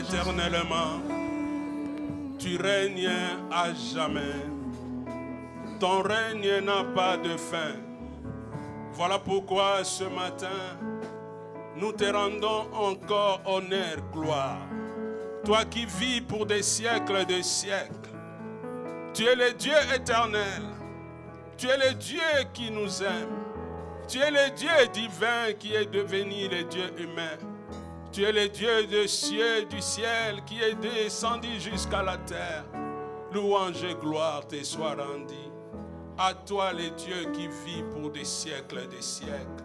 éternellement. Tu règnes à jamais. Ton règne n'a pas de fin. Voilà pourquoi ce matin, nous te rendons encore honneur, gloire. Toi qui vis pour des siècles et des siècles. Tu es le Dieu éternel. Tu es le Dieu qui nous aime. Tu es le Dieu divin qui est devenu le Dieu humain. Tu es le Dieu du ciel qui est descendu jusqu'à la terre. Louange et gloire te soient rendues. À toi, le Dieu qui vit pour des siècles et des siècles.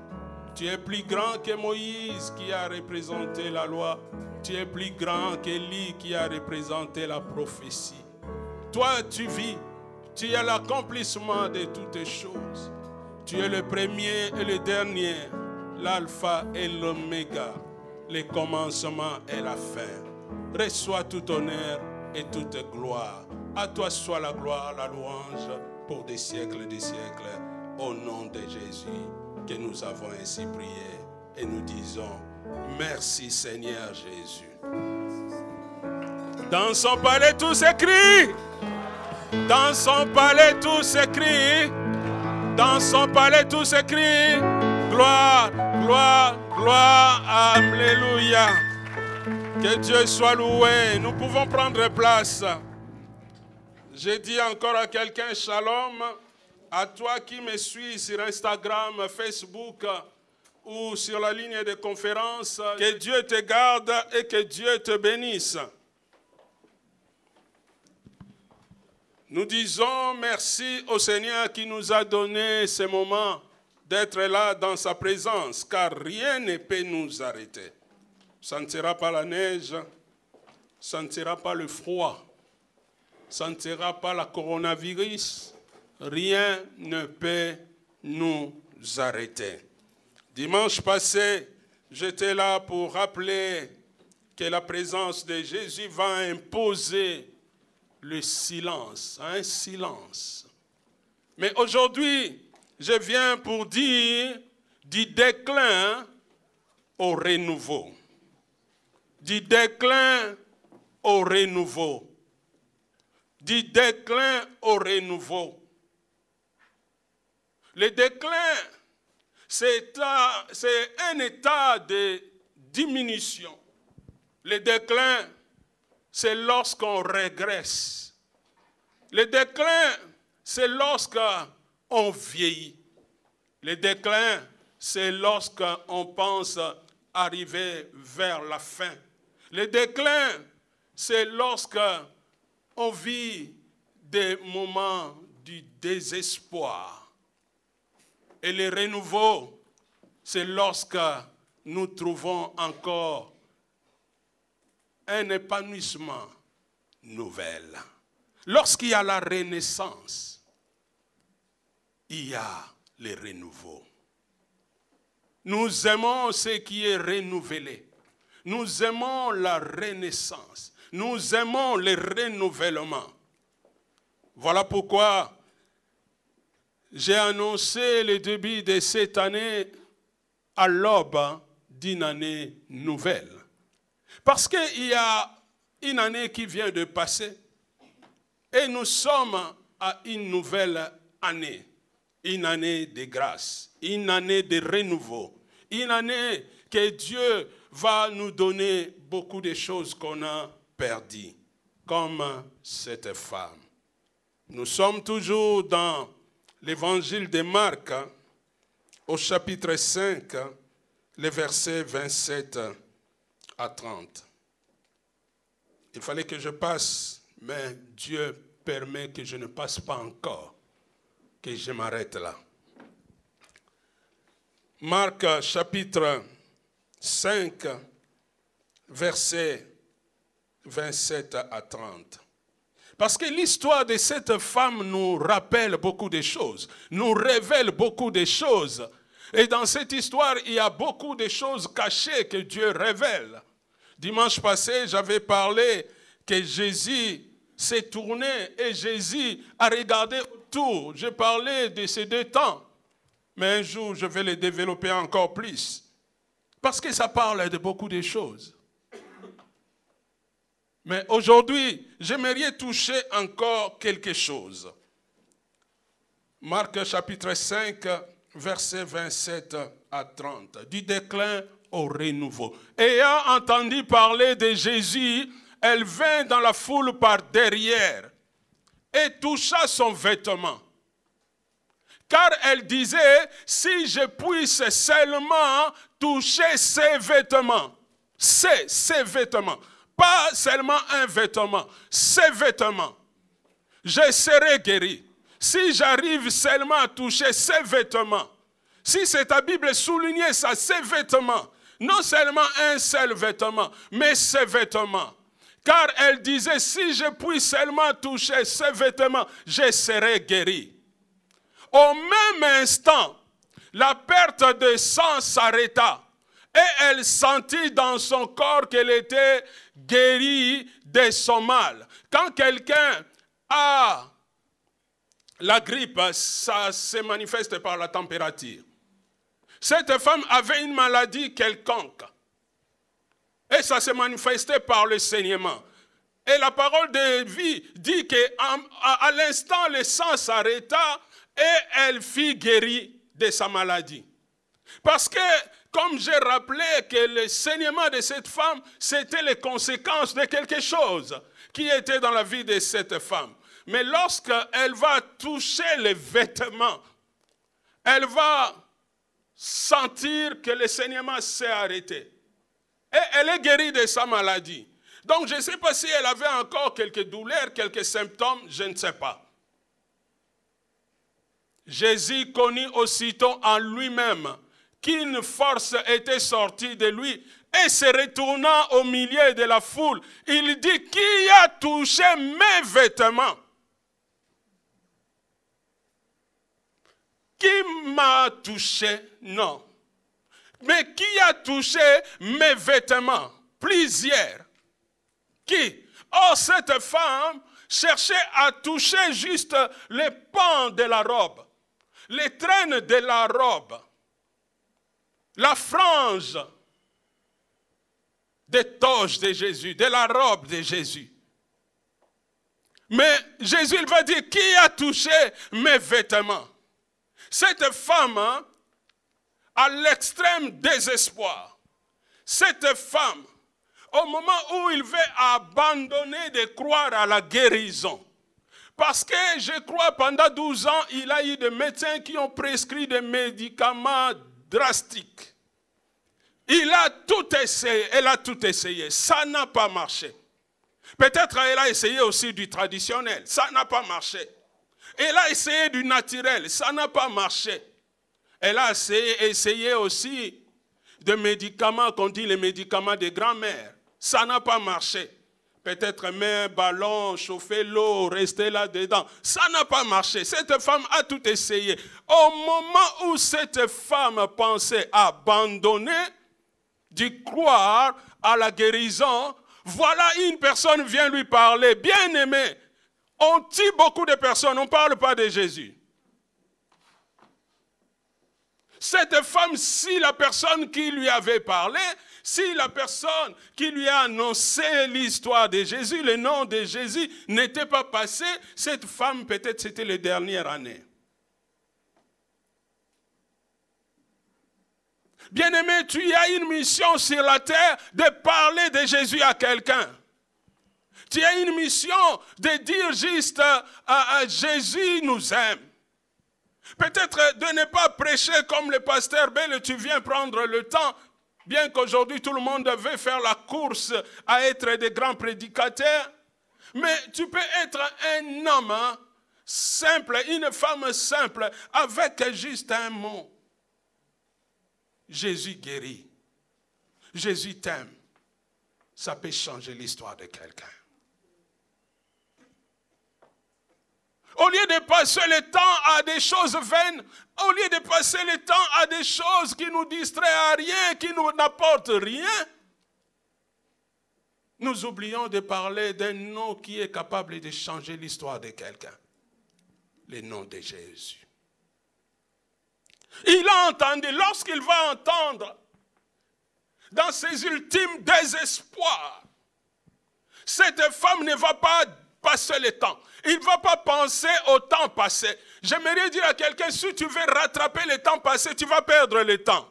Tu es plus grand que Moïse qui a représenté la loi. Tu es plus grand qu'Élie qui a représenté la prophétie. Toi, tu vis. Tu es l'accomplissement de toutes choses. Tu es le premier et le dernier, l'alpha et l'oméga, le commencement et la fin. Reçois tout honneur et toute gloire. À toi soit la gloire, la louange pour des siècles et des siècles. Au nom de Jésus, que nous avons ainsi prié et nous disons merci Seigneur Jésus. Dans son palais tout s'écrit. Dans son palais tout s'écrit. Dans son palais tout s'écrit. Gloire, gloire, gloire. Alléluia. Que Dieu soit loué. Nous pouvons prendre place. J'ai dit encore à quelqu'un shalom. À toi qui me suis sur Instagram, Facebook ou sur la ligne de conférence. Que Dieu te garde et que Dieu te bénisse. Nous disons merci au Seigneur qui nous a donné ce moment d'être là dans sa présence, car rien ne peut nous arrêter. Ça ne sera pas la neige, ça ne sera pas le froid, ça ne sera pas la coronavirus, rien ne peut nous arrêter. Dimanche passé, j'étais là pour rappeler que la présence de Jésus va imposer le silence, un silence. Mais aujourd'hui, je viens pour dire du déclin au renouveau. Du déclin au renouveau. Du déclin au renouveau. Le déclin, c'est un état de diminution. Le déclin, c'est lorsqu'on régresse. Le déclin, c'est lorsqu'on vieillit. Le déclin, c'est lorsqu'on pense arriver vers la fin. Le déclin, c'est lorsqu'on vit des moments du désespoir. Et le renouveau, c'est lorsque nous trouvons encore un épanouissement nouvel. Lorsqu'il y a la renaissance, il y a le renouveau. Nous aimons ce qui est renouvelé. Nous aimons la renaissance. Nous aimons le renouvellement. Voilà pourquoi j'ai annoncé le début de cette année à l'aube d'une année nouvelle. Parce qu'il y a une année qui vient de passer et nous sommes à une nouvelle année. Une année de grâce, une année de renouveau, une année que Dieu va nous donner beaucoup de choses qu'on a perdues, comme cette femme. Nous sommes toujours dans l'évangile de Marc, au chapitre 5, les versets 27 à 30. Il fallait que je passe, mais Dieu permet que je ne passe pas encore, que je m'arrête là. Marc chapitre 5, versets 27 à 30. Parce que l'histoire de cette femme nous rappelle beaucoup de choses, nous révèle beaucoup de choses. Et dans cette histoire, il y a beaucoup de choses cachées que Dieu révèle. Dimanche passé, j'avais parlé que Jésus s'est tourné et Jésus a regardé autour. Je parlais de ces deux temps. Mais un jour, je vais les développer encore plus. Parce que ça parle de beaucoup de choses. Mais aujourd'hui, j'aimerais toucher encore quelque chose. Marc chapitre 5, versets 27 à 30. Du déclin au renouveau. Ayant entendu parler de Jésus, elle vint dans la foule par derrière et toucha son vêtement. Car elle disait, si je puisse seulement toucher ses vêtements, ses vêtements, pas seulement un vêtement, ses vêtements, je serai guéri. Si j'arrive seulement à toucher ses vêtements, si c'est ta Bible soulignée ça, ses vêtements, non seulement un seul vêtement, mais ses vêtements. Car elle disait, si je puis seulement toucher ses vêtements, je serai guéri. Au même instant, la perte de sang s'arrêta et elle sentit dans son corps qu'elle était guérie de son mal. Quand quelqu'un a la grippe, ça se manifeste par la température. Cette femme avait une maladie quelconque et ça se manifestait par le saignement. Et la parole de vie dit qu'à l'instant, le sang s'arrêta et elle fut guérie de sa maladie. Parce que, comme j'ai rappelé que le saignement de cette femme, c'était les conséquences de quelque chose qui était dans la vie de cette femme. Mais lorsqu'elle va toucher les vêtements, elle va sentir que le saignement s'est arrêté. Et elle est guérie de sa maladie. Donc je ne sais pas si elle avait encore quelques douleurs, quelques symptômes, je ne sais pas. Jésus connut aussitôt en lui-même qu'une force était sortie de lui et se retournant au milieu de la foule, il dit, qui a touché mes vêtements? Qui m'a touché? Non. Mais qui a touché mes vêtements? Plusieurs. Qui? Or, cette femme cherchait à toucher juste les pans de la robe, les traînes de la robe, la frange des toges de Jésus, de la robe de Jésus. Mais Jésus, il va dire, qui a touché mes vêtements? Cette femme, à l'extrême désespoir, cette femme, au moment où il veut abandonner de croire à la guérison, parce que je crois pendant 12 ans, il a eu des médecins qui ont prescrit des médicaments drastiques. Il a tout essayé, elle a tout essayé, ça n'a pas marché. Peut-être elle a essayé aussi du traditionnel, ça n'a pas marché. Elle a essayé du naturel, ça n'a pas marché. Elle a essayé aussi de médicaments, qu'on dit les médicaments de grand-mère. Ça n'a pas marché. Peut-être mettre un ballon, chauffer l'eau, rester là-dedans. Ça n'a pas marché. Cette femme a tout essayé. Au moment où cette femme pensait abandonner, d'y croire à la guérison, voilà une personne vient lui parler. Bien-aimé, on tue beaucoup de personnes, on ne parle pas de Jésus. Cette femme, si la personne qui lui avait parlé, si la personne qui lui a annoncé l'histoire de Jésus, le nom de Jésus n'était pas passé, cette femme, peut-être c'était les dernières années. Bien-aimé, tu as une mission sur la terre de parler de Jésus à quelqu'un. Tu as une mission de dire juste Jésus nous aime. Peut-être de ne pas prêcher comme le pasteur Bell, tu viens prendre le temps, bien qu'aujourd'hui tout le monde veut faire la course à être des grands prédicateurs. Mais tu peux être un homme simple, une femme simple, avec juste un mot. Jésus guérit. Jésus t'aime. Ça peut changer l'histoire de quelqu'un. Au lieu de passer le temps à des choses vaines, au lieu de passer le temps à des choses qui nous distraient à rien, qui nous n'apportent rien, nous oublions de parler d'un nom qui est capable de changer l'histoire de quelqu'un. Le nom de Jésus. Il a entendu, lorsqu'il va entendre, dans ses ultimes désespoirs, Cette femme ne va pas passer le temps. Il ne va pas penser au temps passé. J'aimerais dire à quelqu'un, si tu veux rattraper le temps passé, tu vas perdre le temps.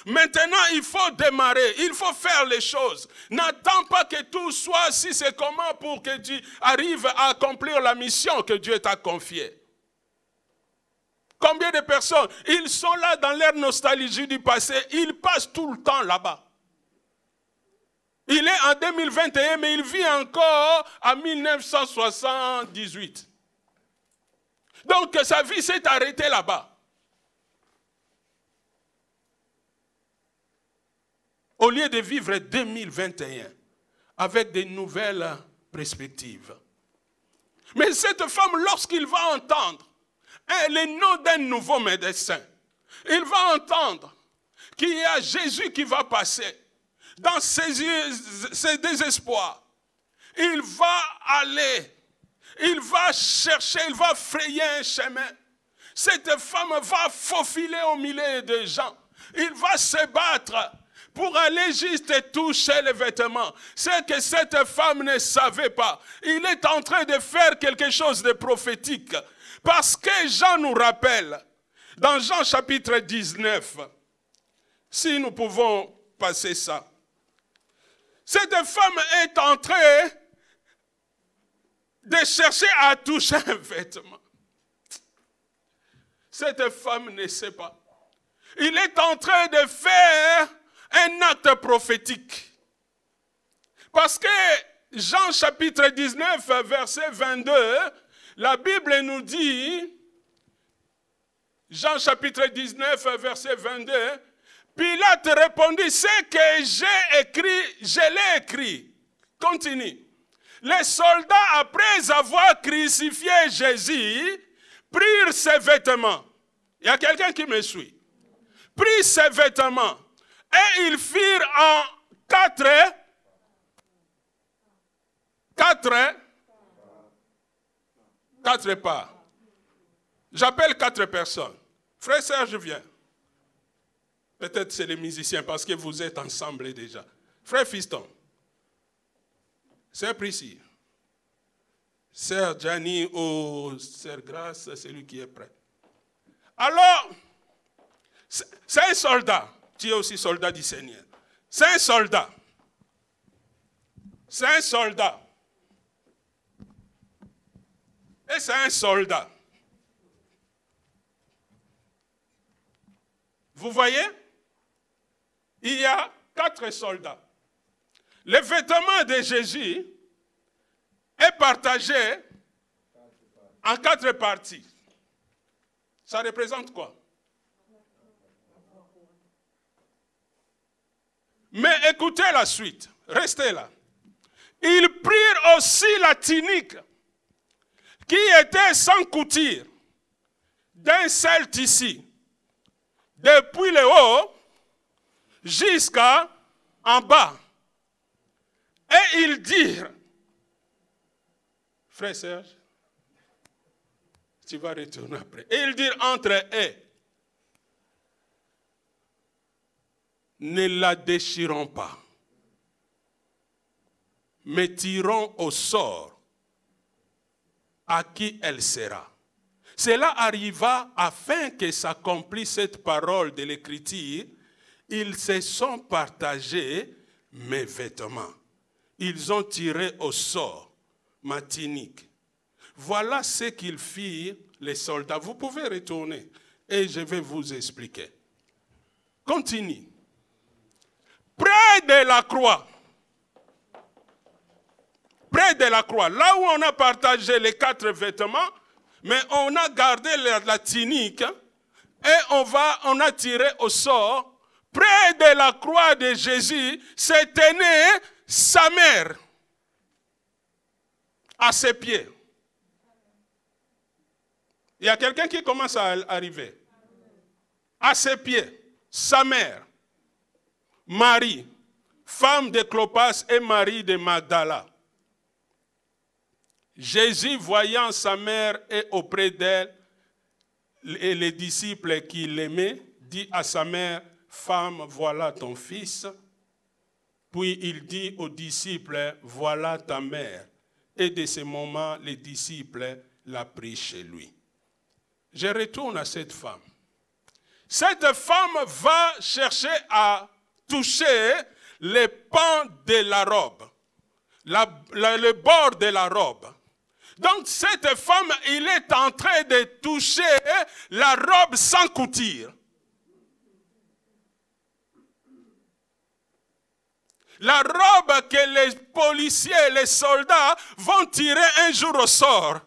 Maintenant, il faut démarrer, il faut faire les choses. N'attends pas que tout soit si c'est comment pour que tu arrives à accomplir la mission que Dieu t'a confiée. Combien de personnes, ils sont là dans leur nostalgie du passé, ils passent tout le temps là-bas. Il est en 2021, mais il vit encore en 1978. Donc sa vie s'est arrêtée là-bas. Au lieu de vivre 2021 avec de nouvelles perspectives. Mais cette femme, lorsqu'il va entendre le nom d'un nouveau médecin, il va entendre qu'il y a Jésus qui va passer dans ses désespoirs. Il va aller, il va chercher, il va frayer un chemin. Cette femme va faufiler au milieu des gens. Il va se battre pour aller juste toucher les vêtements. C'est que cette femme ne savait pas. Il est en train de faire quelque chose de prophétique. Parce que Jean nous rappelle, dans Jean chapitre 19, si nous pouvons passer ça, cette femme est en train de chercher à toucher un vêtement. Cette femme ne sait pas. Il est en train de faire un acte prophétique. Parce que Jean chapitre 19, verset 22, la Bible nous dit, Jean chapitre 19, verset 22, Pilate répondit, ce que j'ai écrit, je l'ai écrit. Continue. Les soldats, après avoir crucifié Jésus, prirent ses vêtements. Il y a quelqu'un qui me suit. Prirent ses vêtements. Et ils firent en quatre parts. J'appelle 4 personnes. Frère Serge vient. Peut-être c'est les musiciens parce que vous êtes ensemble déjà. Frère Fiston. Sœur Priscille. Sœur Gianni ou Sœur Grace, c'est lui qui est prêt. Alors, c'est un soldat. Tu es aussi soldat du Seigneur. C'est un soldat. C'est un soldat. Et c'est un soldat. Vous voyez? Il y a 4 soldats. Le vêtement de Jésus est partagé en 4 parties. Ça représente quoi? Mais écoutez la suite. Restez là. Ils prirent aussi la tunique qui était sans couture, d'un seul tissu, depuis le haut jusqu'à en bas. Et ils dirent, frère Serge, tu vas retourner après. Et ils dirent entre eux, ne la déchirons pas, mais tirons au sort à qui elle sera. Cela arriva afin que s'accomplisse cette parole de l'Écriture. Ils se sont partagés mes vêtements. Ils ont tiré au sort ma tunique. Voilà ce qu'ils firent les soldats. Vous pouvez retourner et je vais vous expliquer. Continue. Près de la croix. Près de la croix, là où on a partagé les 4 vêtements, mais on a gardé la tunique et on a tiré au sort. Près de la croix de Jésus, se tenait sa mère à ses pieds. Il y a quelqu'un qui commence à arriver. À ses pieds, sa mère, Marie, femme de Clopas et Marie de Magdala. Jésus, voyant sa mère et auprès d'elle, et les disciples qui l'aimaient, dit à sa mère, « Femme, voilà ton fils. » Puis il dit aux disciples, voilà ta mère. Et de ce moment, les disciples l'ont pris chez lui. Je retourne à cette femme. Cette femme va chercher à toucher les pans de la robe, le bord de la robe. Donc cette femme, il est en train de toucher la robe sans couture. La robe que les policiers et les soldats vont tirer un jour au sort.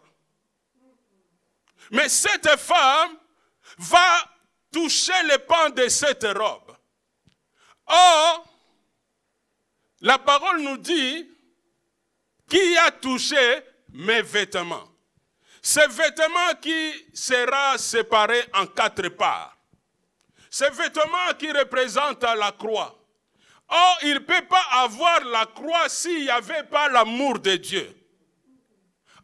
Mais cette femme va toucher les pans de cette robe. Or, la parole nous dit qui a touché mes vêtements. Ce vêtement qui sera séparé en 4 parts. Ce vêtement qui représente la croix. Or, il ne peut pas avoir la croix s'il n'y avait pas l'amour de Dieu.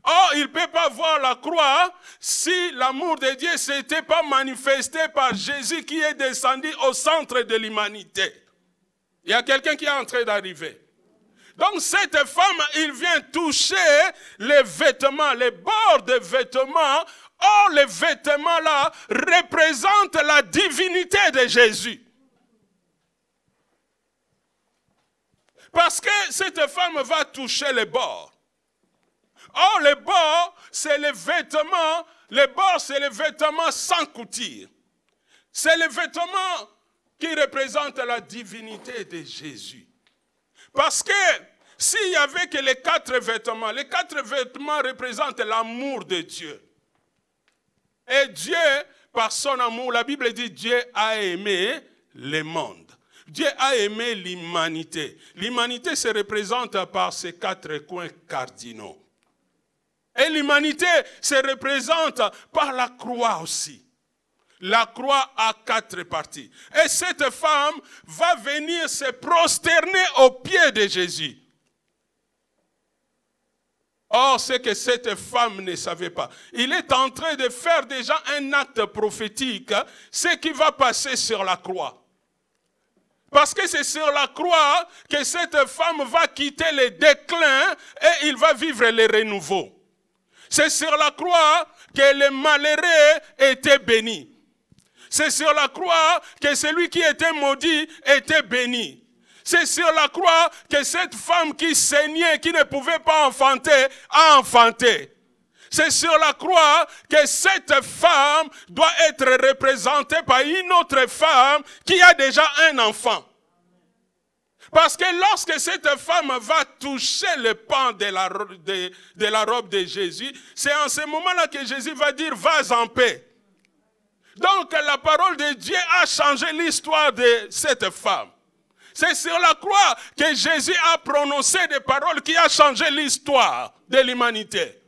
Or, il ne peut pas voir la croix si l'amour de Dieu ne s'était pas manifesté par Jésus qui est descendu au centre de l'humanité. Il y a quelqu'un qui est en train d'arriver. Donc cette femme, il vient toucher les vêtements, les bords des vêtements. Or, les vêtements là représentent la divinité de Jésus. Parce que cette femme va toucher les bords. Or, les bords, c'est les vêtements. Les bords, c'est les vêtements sans couture. C'est les vêtements qui représentent la divinité de Jésus. Parce que s'il n'y avait que les 4 vêtements représentent l'amour de Dieu. Et Dieu, par son amour, la Bible dit Dieu a aimé le monde. Dieu a aimé l'humanité. L'humanité se représente par ces 4 coins cardinaux. Et l'humanité se représente par la croix aussi. La croix a 4 parties. Et cette femme va venir se prosterner aux pieds de Jésus. Or, ce que cette femme ne savait pas, il est en train de faire déjà un acte prophétique, ce qui va passer sur la croix. Parce que c'est sur la croix que cette femme va quitter le déclin et il va vivre le renouveau. C'est sur la croix que les malheureux étaient bénis. C'est sur la croix que celui qui était maudit était béni. C'est sur la croix que cette femme qui saignait, qui ne pouvait pas enfanter, a enfanté. C'est sur la croix que cette femme doit être représentée par une autre femme qui a déjà un enfant. Parce que lorsque cette femme va toucher le pan de la robe de Jésus, c'est en ce moment-là que Jésus va dire « vas en paix ». Donc la parole de Dieu a changé l'histoire de cette femme. C'est sur la croix que Jésus a prononcé des paroles qui ont changé l'histoire de l'humanité.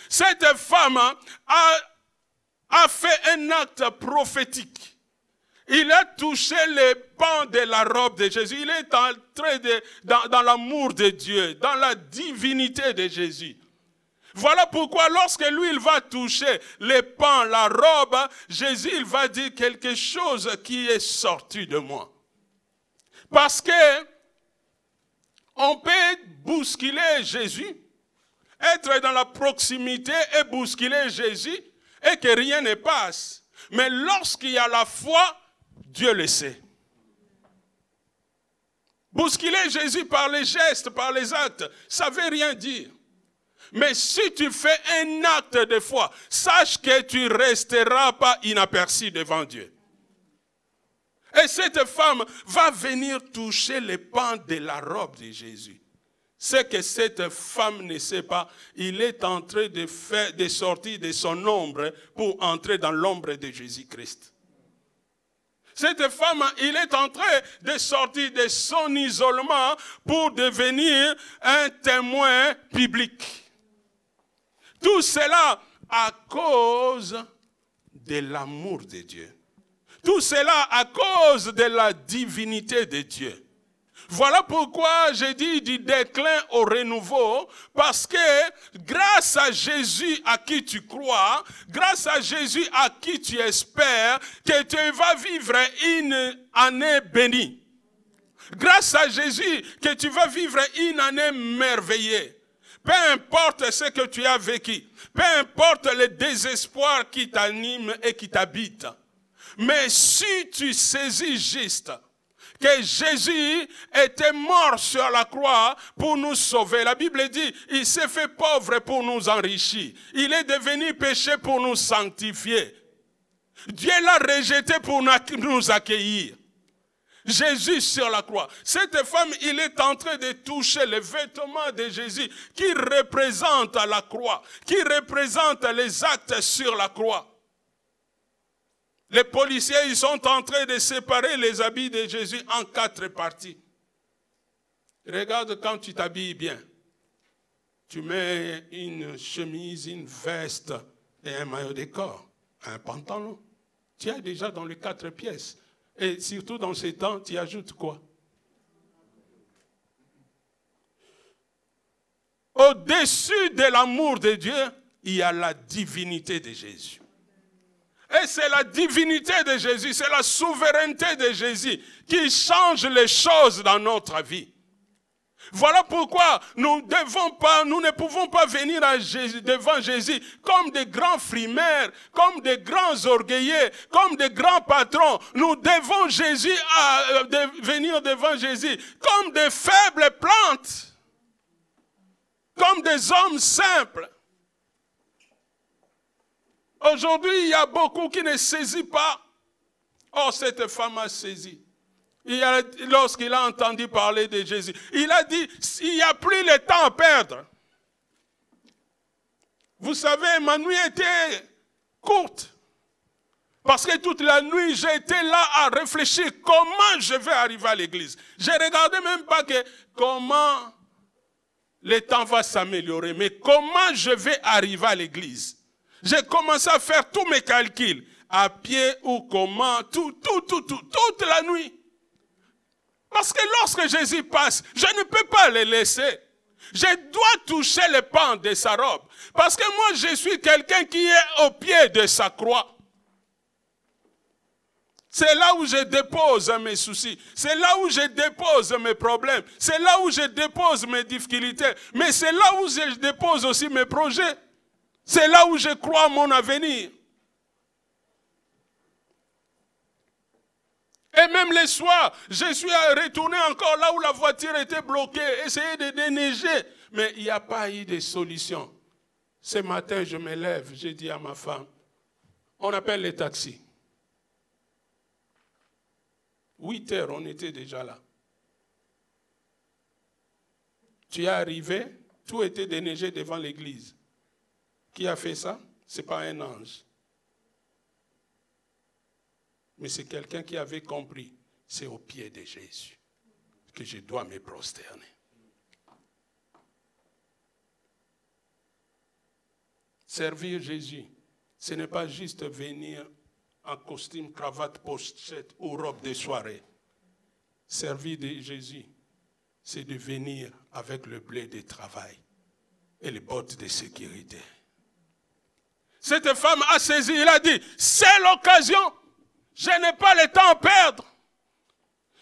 Cette femme a fait un acte prophétique. Il a touché les pans de la robe de Jésus. Il est entré dans l'amour de Dieu, dans la divinité de Jésus. Voilà pourquoi lorsque lui, il va toucher les pans, la robe, Jésus, il va dire quelque chose qui est sorti de moi. Parce que on peut bousculer Jésus, être dans la proximité et bousculer Jésus et que rien ne passe. Mais lorsqu'il y a la foi, Dieu le sait. Bousculer Jésus par les gestes, par les actes, ça ne veut rien dire. Mais si tu fais un acte de foi, sache que tu ne resteras pas inaperçu devant Dieu. Et cette femme va venir toucher les pans de la robe de Jésus. Ce que cette femme ne sait pas, il est en train de sortir de son ombre pour entrer dans l'ombre de Jésus-Christ. Cette femme, il est en train de sortir de son isolement pour devenir un témoin public. Tout cela à cause de l'amour de Dieu. Tout cela à cause de la divinité de Dieu. Voilà pourquoi j'ai dit du déclin au renouveau, parce que grâce à Jésus à qui tu crois, grâce à Jésus à qui tu espères, que tu vas vivre une année bénie. Grâce à Jésus, que tu vas vivre une année merveilleuse. Peu importe ce que tu as vécu, peu importe le désespoir qui t'anime et qui t'habite. Mais si tu saisis juste que Jésus était mort sur la croix pour nous sauver. La Bible dit, il s'est fait pauvre pour nous enrichir. Il est devenu péché pour nous sanctifier. Dieu l'a rejeté pour nous accueillir. Jésus sur la croix. Cette femme, il est en train de toucher les vêtements de Jésus qui représentent la croix, qui représentent les actes sur la croix. Les policiers, ils sont en train de séparer les habits de Jésus en 4 parties. Regarde quand tu t'habilles bien. Tu mets une chemise, une veste et un maillot de corps, un pantalon. Tu es déjà dans les 4 pièces. Et surtout dans ces temps, tu ajoutes quoi? Au-dessus de l'amour de Dieu, il y a la divinité de Jésus. Et c'est la divinité de Jésus, c'est la souveraineté de Jésus qui change les choses dans notre vie. Voilà pourquoi nous ne pouvons pas venir devant Jésus comme des grands frimaires, comme des grands orgueilleux, comme des grands patrons. Nous devons venir devant Jésus comme des faibles plantes, comme des hommes simples. Aujourd'hui, il y a beaucoup qui ne saisissent pas. Oh, cette femme a saisi. Lorsqu'il a entendu parler de Jésus, il a dit, il n'y a plus le temps à perdre. Vous savez, ma nuit était courte. Parce que toute la nuit, j'étais là à réfléchir comment je vais arriver à l'église. Je ne regardais même pas comment le temps va s'améliorer, mais comment je vais arriver à l'église. J'ai commencé à faire tous mes calculs, à pied ou comment, toute la nuit. Parce que lorsque Jésus passe, je ne peux pas le laisser. Je dois toucher les pans de sa robe. Parce que moi, je suis quelqu'un qui est au pied de sa croix. C'est là où je dépose mes soucis. C'est là où je dépose mes problèmes. C'est là où je dépose mes difficultés. Mais c'est là où je dépose aussi mes projets. C'est là où je crois mon avenir. Et même les soirs, je suis retourné encore là où la voiture était bloquée, essayer de déneiger. Mais il n'y a pas eu de solution. Ce matin, je me lève, j'ai dit à ma femme, on appelle les taxis. 8 heures, on était déjà là. Tu es arrivé, tout était déneigé devant l'église. Qui a fait ça? Ce n'est pas un ange. Mais c'est quelqu'un qui avait compris, c'est au pied de Jésus que je dois me prosterner. Servir Jésus, ce n'est pas juste venir en costume, cravate, pochette ou robe de soirée. Servir de Jésus, c'est de venir avec le blé de travail et les bottes de sécurité. Cette femme a saisi, il a dit, c'est l'occasion. Je n'ai pas le temps à perdre.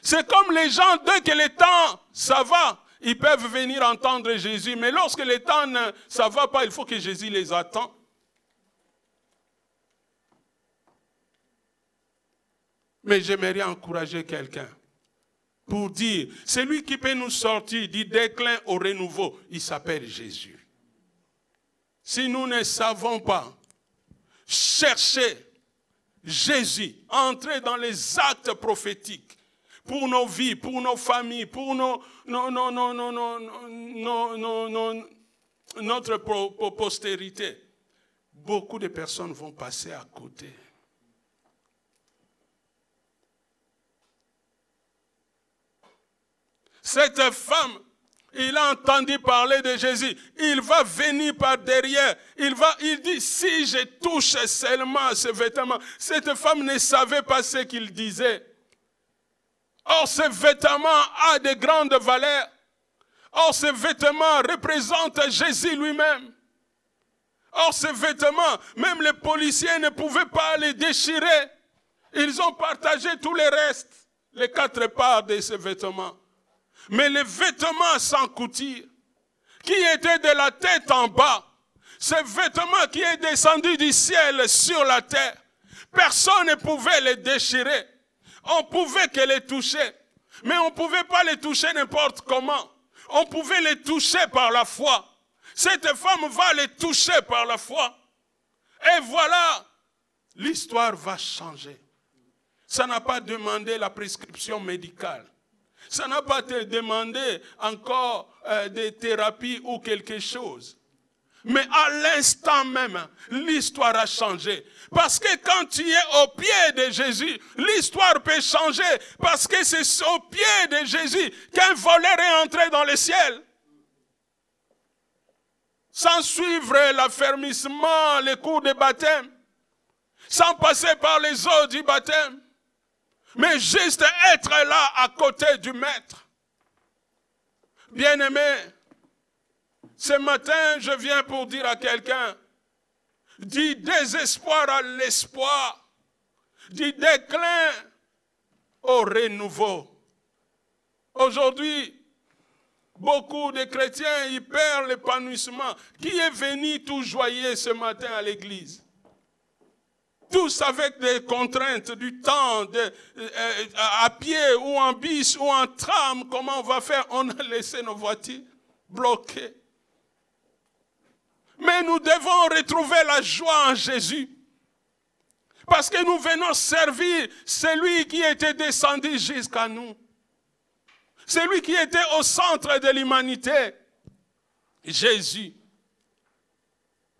C'est comme les gens, dès que le temps, ça va, ils peuvent venir entendre Jésus. Mais lorsque le temps, ça ne va pas, il faut que Jésus les attende. Mais j'aimerais encourager quelqu'un pour dire, celui qui peut nous sortir du déclin au renouveau, il s'appelle Jésus. Si nous ne savons pas chercher Jésus, entrer dans les actes prophétiques pour nos vies, pour nos familles, pour notre postérité, beaucoup de personnes vont passer à côté. Cette femme, il a entendu parler de Jésus. Il va venir par derrière. Il dit, si je touche seulement ce vêtement. Cette femme ne savait pas ce qu'il disait. Or, ce vêtement a de grandes valeurs. Or, ce vêtement représente Jésus lui-même. Or, ce vêtement, même les policiers ne pouvaient pas les déchirer. Ils ont partagé tout le reste, les 4 parts de ce vêtement. Mais les vêtements sans couture, qui étaient de la tête en bas, ces vêtements qui est descendu du ciel sur la terre, personne ne pouvait les déchirer. On pouvait que les toucher, mais on ne pouvait pas les toucher n'importe comment. On pouvait les toucher par la foi. Cette femme va les toucher par la foi. Et voilà, l'histoire va changer. Ça n'a pas demandé la prescription médicale. Ça n'a pas demandé encore des thérapies ou quelque chose. Mais à l'instant même, l'histoire a changé. Parce que quand tu es au pied de Jésus, l'histoire peut changer. Parce que c'est au pied de Jésus qu'un voleur est entré dans le ciel. Sans suivre l'affermissement, les cours de baptême. Sans passer par les eaux du baptême. Mais juste être là à côté du maître. Bien-aimé, ce matin, je viens pour dire à quelqu'un, du désespoir à l'espoir, du déclin au renouveau. Aujourd'hui, beaucoup de chrétiens y perdent l'épanouissement. Qui est venu tout joyeux ce matin à l'église? Tous avec des contraintes du temps, à pied ou en bus ou en tram, comment on va faire? On a laissé nos voitures bloquées. Mais nous devons retrouver la joie en Jésus. Parce que nous venons servir celui qui était descendu jusqu'à nous. Celui qui était au centre de l'humanité. Jésus.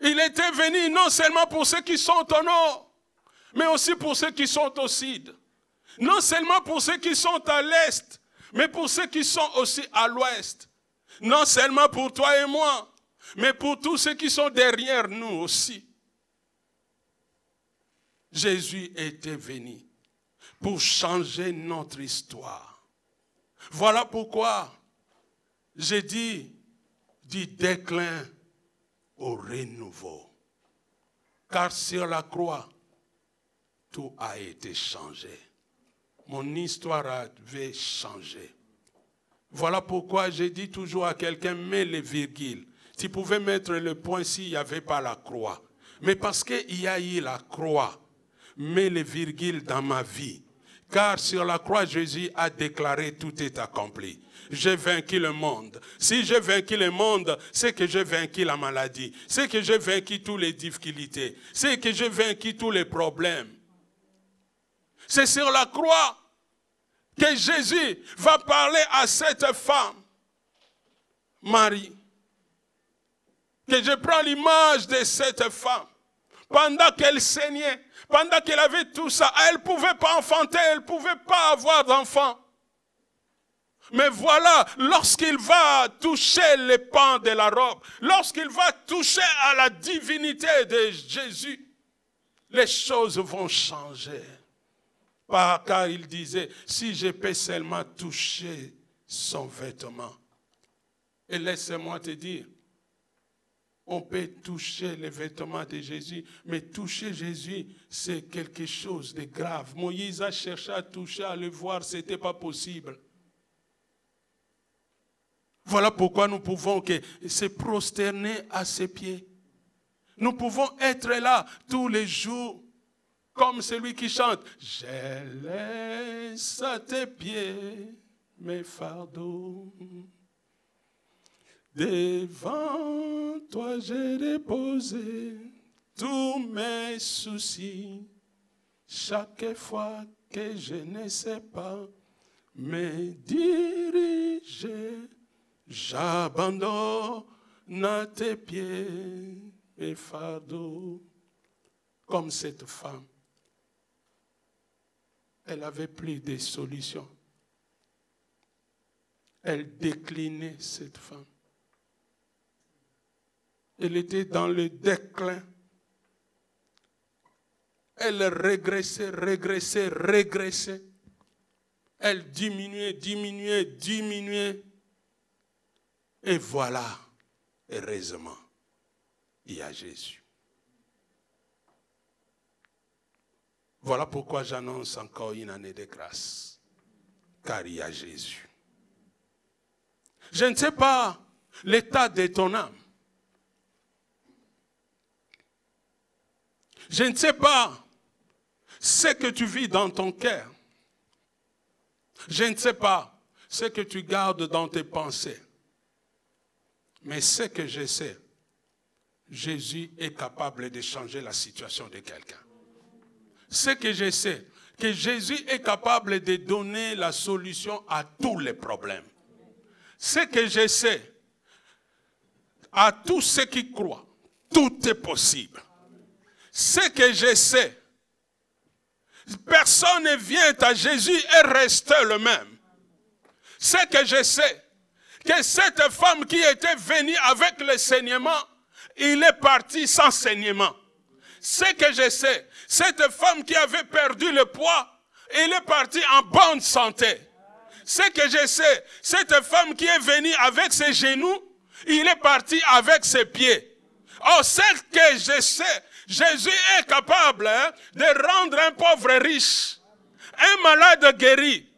Il était venu non seulement pour ceux qui sont au nord, mais aussi pour ceux qui sont au sud. Non seulement pour ceux qui sont à l'est, mais pour ceux qui sont aussi à l'ouest. Non seulement pour toi et moi, mais pour tous ceux qui sont derrière nous aussi. Jésus était venu pour changer notre histoire. Voilà pourquoi j'ai dit du déclin au renouveau. Car sur la croix, tout a été changé. Mon histoire avait changé. Voilà pourquoi j'ai dit toujours à quelqu'un, mets les virgules. Tu pouvais mettre le point s'il n'y avait pas la croix. Mais parce qu'il y a eu la croix, mets les virgules dans ma vie. Car sur la croix, Jésus a déclaré tout est accompli. J'ai vaincu le monde. Si j'ai vaincu le monde, c'est que j'ai vaincu la maladie. C'est que j'ai vaincu toutes les difficultés. C'est que j'ai vaincu tous les problèmes. C'est sur la croix que Jésus va parler à cette femme, Marie. Que je prends l'image de cette femme. Pendant qu'elle saignait, pendant qu'elle avait tout ça, elle ne pouvait pas enfanter, elle ne pouvait pas avoir d'enfant. Mais voilà, lorsqu'il va toucher les pans de la robe, lorsqu'il va toucher à la divinité de Jésus, les choses vont changer. Car il disait, si je peux seulement toucher son vêtement. Et laisse-moi te dire, on peut toucher les vêtements de Jésus, mais toucher Jésus, c'est quelque chose de grave. Moïse a cherché à toucher, à le voir, ce n'était pas possible. Voilà pourquoi nous pouvons se prosterner à ses pieds. Nous pouvons être là tous les jours, comme celui qui chante. Je laisse à tes pieds mes fardeaux. Devant toi j'ai déposé tous mes soucis. Chaque fois que je ne sais pas me diriger, j'abandonne à tes pieds mes fardeaux. Comme cette femme, elle n'avait plus de solution. Elle déclinait, cette femme. Elle était dans le déclin. Elle régressait, régressait, régressait. Elle diminuait, diminuait, diminuait. Et voilà, heureusement, il y a Jésus. Voilà pourquoi j'annonce encore une année de grâce. Car il y a Jésus. Je ne sais pas l'état de ton âme. Je ne sais pas ce que tu vis dans ton cœur. Je ne sais pas ce que tu gardes dans tes pensées. Mais ce que je sais, Jésus est capable de changer la situation de quelqu'un. Ce que je sais, que Jésus est capable de donner la solution à tous les problèmes. Ce que je sais, à tous ceux qui croient, tout est possible. Ce que je sais, personne ne vient à Jésus et reste le même. Ce que je sais, que cette femme qui était venue avec le saignement, il est parti sans saignement. Ce que je sais, cette femme qui avait perdu le poids, elle est partie en bonne santé. Ce que je sais, cette femme qui est venue avec ses genoux, il est parti avec ses pieds. Oh, ce que je sais, Jésus est capable de rendre un pauvre riche, un malade guéri,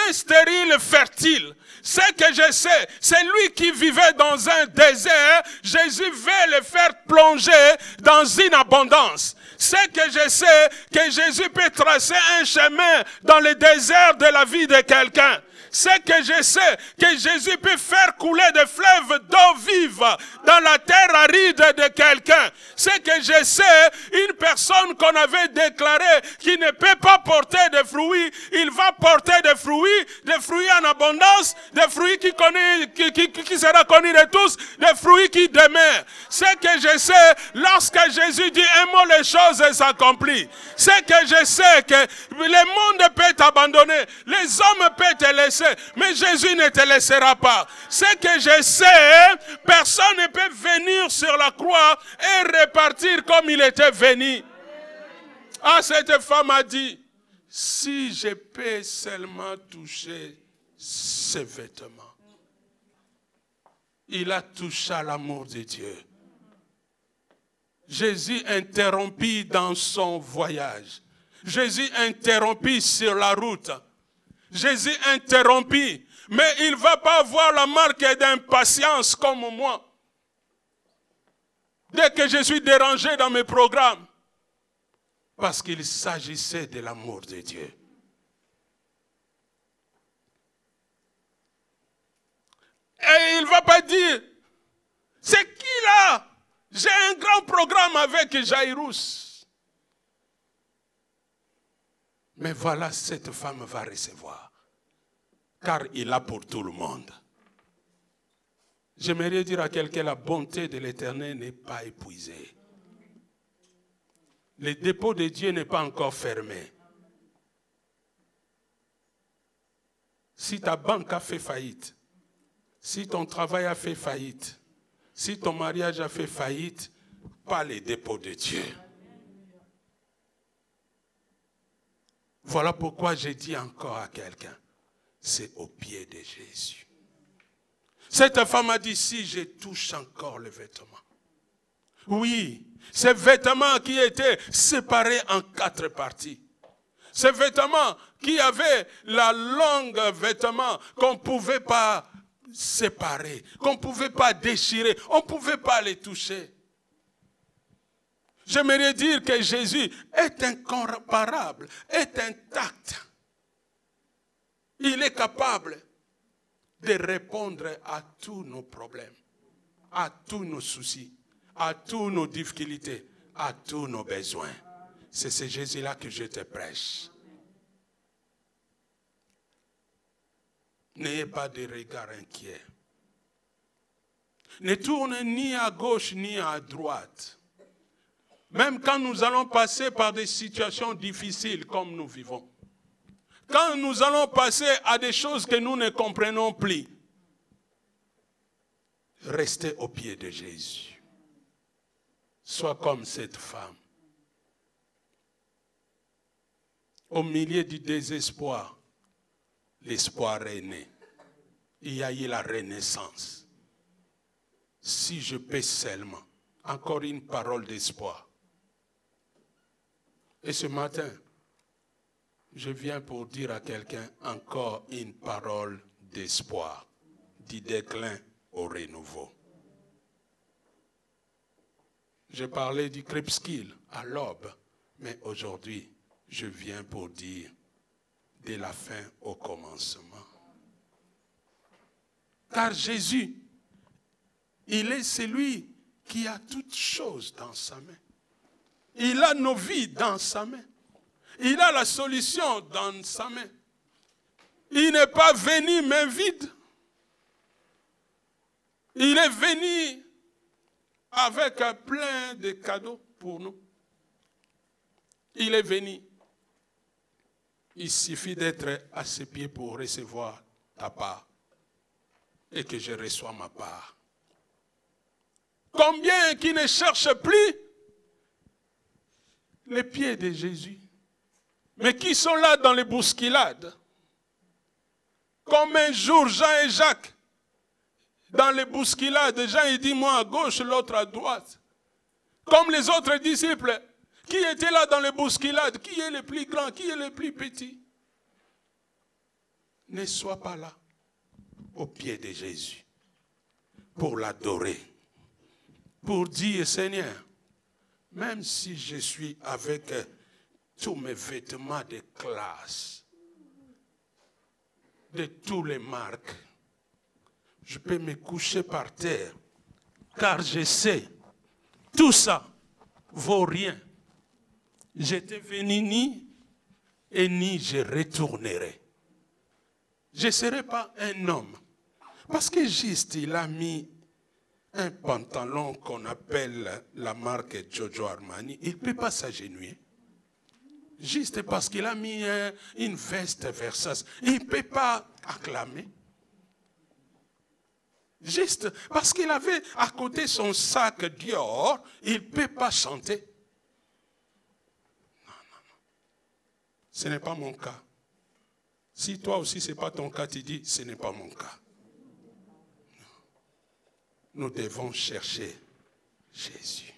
un stérile fertile. Ce que je sais, c'est lui qui vivait dans un désert. Jésus veut le faire plonger dans une abondance. Ce que je sais, que Jésus peut tracer un chemin dans le désert de la vie de quelqu'un. Ce que je sais, que Jésus peut faire couler des fleuves d'eau vive dans la terre aride de quelqu'un. Ce que je sais, une personne qu'on avait déclarée qui ne peut pas porter de fruits, il va porter des fruits en abondance, des fruits qui sera connu de tous, des fruits qui demeurent. Ce que je sais, lorsque Jésus dit un mot, les choses s'accomplissent. Ce que je sais, que le monde peut t'abandonner, les hommes peuvent te laisser, mais Jésus ne te laissera pas. Ce que je sais, personne ne peut venir sur la croix et repartir comme il était venu. Ah, cette femme a dit, si je peux seulement toucher ses vêtements. Il a touché à l'amour de Dieu. Jésus interrompit dans son voyage. Jésus interrompit sur la route. Jésus interrompit, mais il ne va pas avoir la marque d'impatience comme moi. Dès que je suis dérangé dans mes programmes, parce qu'il s'agissait de l'amour de Dieu. Et il ne va pas dire, c'est qui là? J'ai un grand programme avec Jairus. Mais voilà, cette femme va recevoir. Car il a pour tout le monde. J'aimerais dire à quelqu'un, la bonté de l'Éternel n'est pas épuisée. Le dépôt de Dieu n'est pas encore fermé. Si ta banque a fait faillite, si ton travail a fait faillite, si ton mariage a fait faillite, pas les dépôts de Dieu. Voilà pourquoi j'ai dit encore à quelqu'un, c'est au pied de Jésus. Cette femme a dit, si je touche encore le vêtement. Oui, ces vêtements qui étaient séparés en 4 parties. Ces vêtements qui avaient la longue vêtement qu'on ne pouvait pas séparer, qu'on ne pouvait pas déchirer, on ne pouvait pas les toucher. J'aimerais dire que Jésus est incomparable, est intact. Il est capable de répondre à tous nos problèmes, à tous nos soucis, à toutes nos difficultés, à tous nos besoins. C'est ce Jésus-là que je te prêche. N'ayez pas de regard inquiet. Ne tourne ni à gauche ni à droite. Même quand nous allons passer par des situations difficiles comme nous vivons. Quand nous allons passer à des choses que nous ne comprenons plus. Restez au pied de Jésus. Sois comme cette femme. Au milieu du désespoir, l'espoir est né. Il y a eu la renaissance. Si je peux seulement, encore une parole d'espoir. Et ce matin, je viens pour dire à quelqu'un encore une parole d'espoir. du déclin au renouveau. J'ai parlé du crépuscule à l'aube, mais aujourd'hui, je viens pour dire de la fin au commencement. Car Jésus, il est celui qui a toutes choses dans sa main. Il a nos vies dans sa main. Il a la solution dans sa main. Il n'est pas venu main vide. Il est venu avec plein de cadeaux pour nous. Il est venu. Il suffit d'être à ses pieds pour recevoir ta part et que je reçois ma part. Combien qui ne cherchent plus les pieds de Jésus, mais qui sont là dans les bousculades. Comme un jour, Jean et Jacques, dans les bousculades, Jean il dit moi à gauche, l'autre à droite. Comme les autres disciples, qui étaient là dans les bousculades, qui est le plus grand, qui est le plus petit. Ne sois pas là, au pied de Jésus, pour l'adorer, pour dire Seigneur, même si je suis avec tous mes vêtements de classe, de tous les marques, je peux me coucher par terre, car je sais, tout ça vaut rien. J'étais venu ni et ni je retournerai. Je ne serai pas un homme. Parce que juste, il a mis un pantalon qu'on appelle la marque Giorgio Armani. Il ne peut pas s'agenouiller. Juste parce qu'il a mis une veste Versace. Il ne peut pas acclamer. Juste parce qu'il avait à côté son sac Dior, il ne peut pas chanter. Non, non, non. Ce n'est pas mon cas. Si toi aussi ce n'est pas ton cas, tu dis, ce n'est pas mon cas. Nous devons chercher Jésus.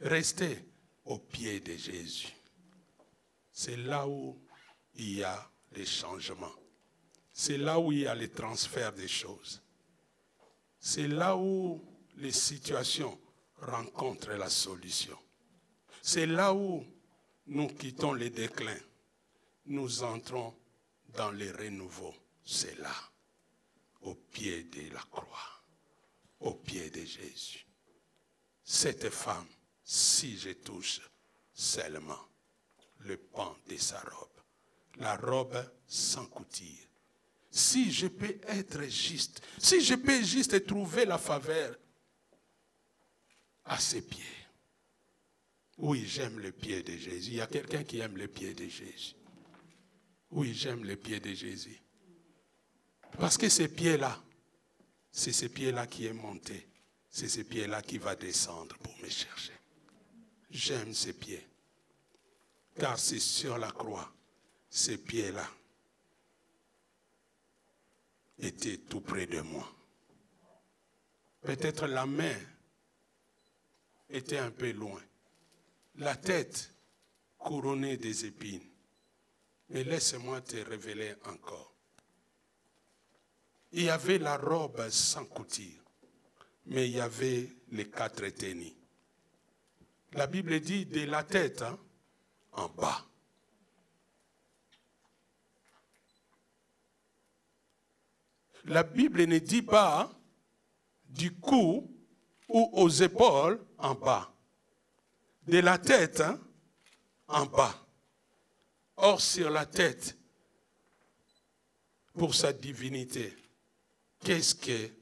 Rester au pied de Jésus. C'est là où il y a les changements. C'est là où il y a les transferts des choses. C'est là où les situations rencontrent la solution. C'est là où nous quittons les déclins. Nous entrons dans les renouveaux. C'est là, au pied de la croix, au pied de Jésus. Cette femme, si je touche seulement le pan de sa robe, la robe sans couture, si je peux être juste, si je peux juste trouver la faveur à ses pieds. Oui, j'aime le pied de Jésus. Il y a quelqu'un qui aime le pied de Jésus. Oui, j'aime le pied de Jésus. Parce que ces pieds-là, c'est ces pieds-là qui est monté. C'est ces pieds-là qui va descendre pour me chercher. J'aime ces pieds. Car c'est sur la croix, ces pieds-là étaient tout près de moi. Peut-être la main était un peu loin. La tête couronnée des épines. Mais laisse-moi te révéler encore. Il y avait la robe sans couture, mais il y avait les 4 tennis. La Bible dit de la tête en bas. La Bible ne dit pas du cou ou aux épaules en bas. De la tête en bas. Or, sur la tête, pour sa divinité, qu'est-ce qu'il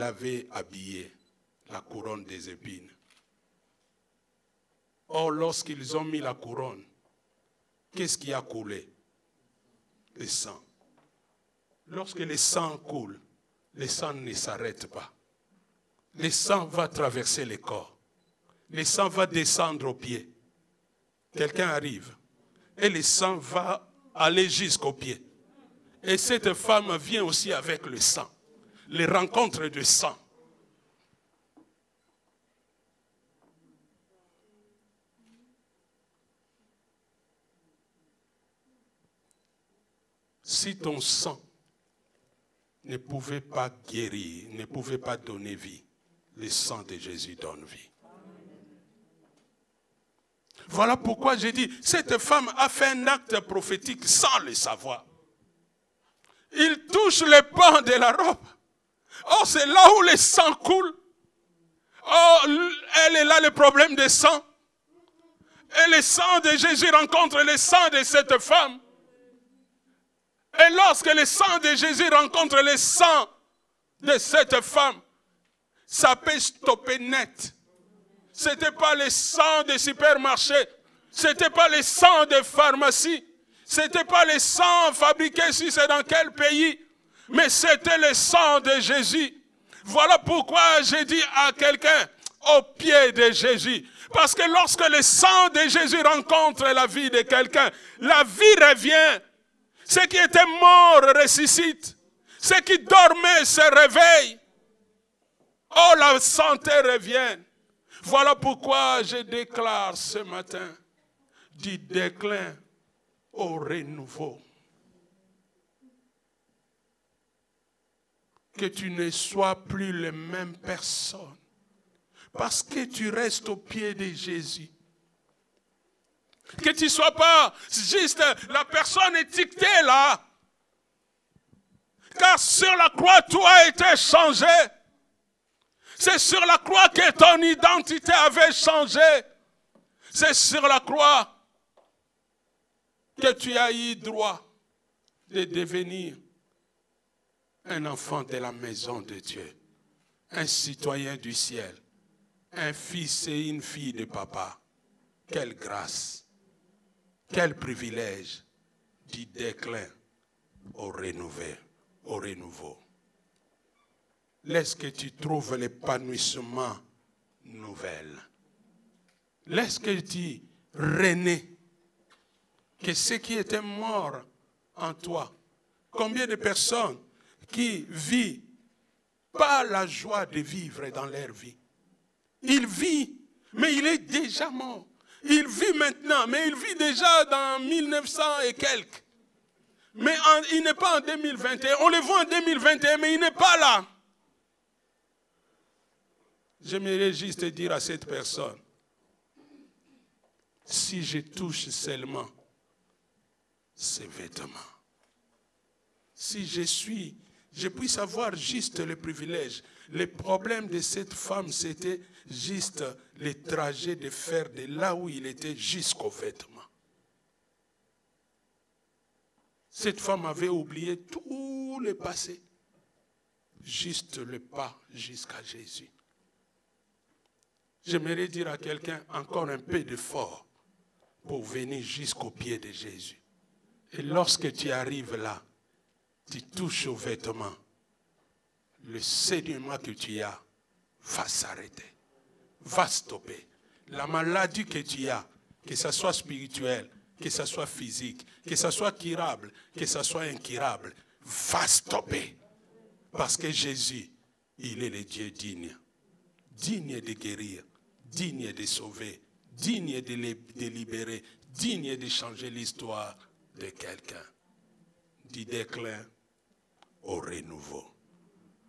avait habillé? La couronne des épines. Or, lorsqu'ils ont mis la couronne, qu'est-ce qui a coulé? Le sang. Lorsque le sang coule, le sang ne s'arrête pas. Le sang va traverser le corps. Le sang va descendre aux pieds. Quelqu'un arrive et le sang va aller jusqu'aux pieds. Et cette femme vient aussi avec le sang. Les rencontres de sang. Si ton sang ne pouvait pas guérir, ne pouvait pas donner vie. Le sang de Jésus donne vie. Voilà pourquoi j'ai dit, cette femme a fait un acte prophétique sans le savoir. Il touche les pans de la robe. Oh, c'est là où le sang coule. Oh, elle est là le problème de sang. Et le sang de Jésus rencontre le sang de cette femme. Et lorsque le sang de Jésus rencontre le sang de cette femme, ça peut stopper net. Ce n'était pas le sang de supermarché, ce n'était pas le sang de pharmacie, ce n'était pas le sang fabriqué si c'est dans quel pays, mais c'était le sang de Jésus. Voilà pourquoi j'ai dit à quelqu'un, au pied de Jésus. Parce que lorsque le sang de Jésus rencontre la vie de quelqu'un, la vie revient. Ceux qui étaient morts ressuscitent. Ceux qui dormaient se réveillent. Oh, la santé revient. Voilà pourquoi je déclare ce matin du déclin au renouveau. Que tu ne sois plus la même personne. Parce que tu restes au pied de Jésus. Que tu ne sois pas juste la personne étiquetée là. Car sur la croix, tout a été changé. C'est sur la croix que ton identité avait changé. C'est sur la croix que tu as eu droit de devenir un enfant de la maison de Dieu. Un citoyen du ciel. Un fils et une fille de papa. Quelle grâce. Quel privilège du déclin au renouveau. Laisse que tu trouves l'épanouissement nouvel. Laisse que tu renais. Que ce qui était mort en toi. Combien de personnes qui vivent pas la joie de vivre dans leur vie. Il vit, mais il est déjà mort. Il vit maintenant, mais il vit déjà dans 1900 et quelques. Mais il n'est pas en 2021. On le voit en 2021, mais il n'est pas là. J'aimerais juste dire à cette personne, si je touche seulement ses vêtements, si je puisse avoir juste le privilège. Le problème de cette femme, c'était juste le trajet de faire de là où il était jusqu'aux vêtements. Cette femme avait oublié tout le passé. Juste le pas jusqu'à Jésus. J'aimerais dire à quelqu'un encore un peu d'effort pour venir jusqu'au pied de Jésus. Et lorsque tu arrives là, tu touches aux vêtements, le saignement que tu as va s'arrêter, va stopper. La maladie que tu as, que ce soit spirituelle, que ce soit physique, que ce soit curable, que ce soit incurable, va stopper. Parce que Jésus, il est le Dieu digne. Digne de guérir, digne de sauver, digne de libérer, digne de changer l'histoire de quelqu'un. Du déclin au renouveau.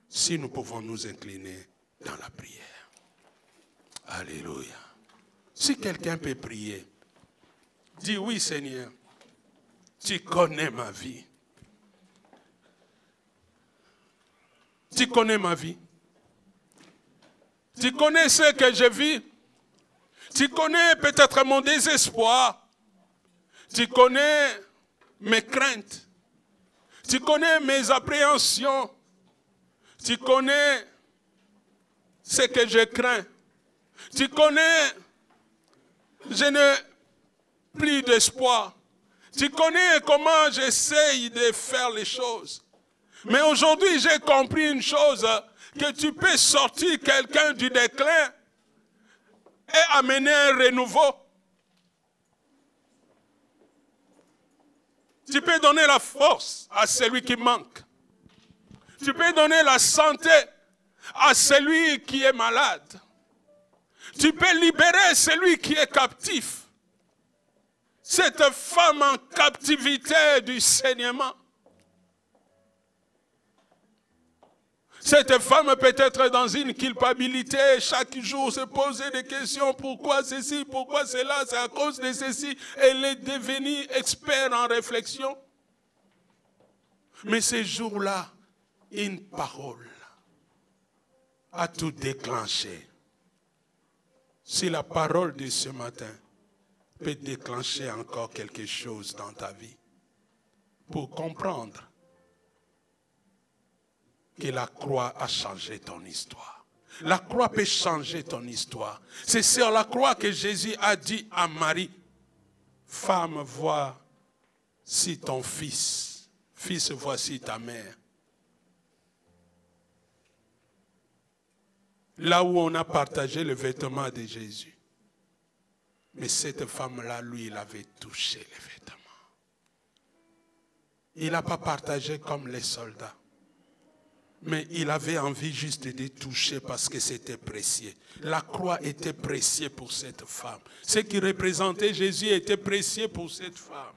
Si nous pouvons nous incliner dans la prière. Alléluia. Si quelqu'un peut prier, dis oui Seigneur, tu connais ma vie. Tu connais ma vie. Tu connais ce que je vis. Tu connais peut-être mon désespoir. Tu connais mes craintes. Tu connais mes appréhensions. Tu connais ce que je crains. Tu connais, je n'ai plus d'espoir. Tu connais comment j'essaye de faire les choses. Mais aujourd'hui, j'ai compris une chose, que tu peux sortir quelqu'un du déclin et amener un renouveau. Tu peux donner la force à celui qui manque. Tu peux donner la santé à celui qui est malade. Tu peux libérer celui qui est captif. Cette femme en captivité du saignement. Cette femme peut être dans une culpabilité, chaque jour se poser des questions, pourquoi ceci, pourquoi cela, c'est à cause de ceci. Elle est devenue experte en réflexion. Mais ce jour-là, une parole a tout déclenché. Si la parole de ce matin peut déclencher encore quelque chose dans ta vie, pour comprendre que la croix a changé ton histoire. La croix peut changer ton histoire. C'est sur la croix que Jésus a dit à Marie, femme, voici ton fils. Fils, voici ta mère. Là où on a partagé le vêtement de Jésus. Mais cette femme-là, lui, il avait touché les vêtements. Il n'a pas partagé comme les soldats. Mais il avait envie juste de toucher parce que c'était précieux. La croix était précieuse pour cette femme. Ce qui représentait Jésus était précieux pour cette femme.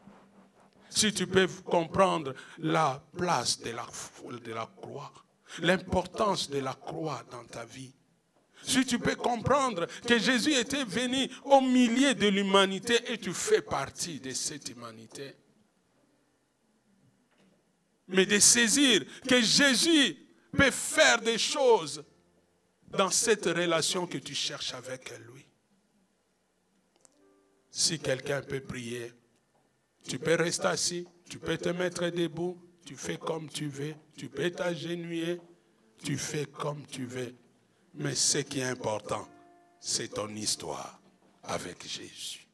Si tu peux comprendre la place de la croix, l'importance de la croix dans ta vie. Si tu peux comprendre que Jésus était venu au milieu de l'humanité et tu fais partie de cette humanité. Mais de saisir que Jésus peut faire des choses dans cette relation que tu cherches avec lui. Si quelqu'un peut prier, tu peux rester assis, tu peux te mettre debout, tu fais comme tu veux, tu peux t'agenouiller, tu fais comme tu veux. Mais ce qui est important, c'est ton histoire avec Jésus.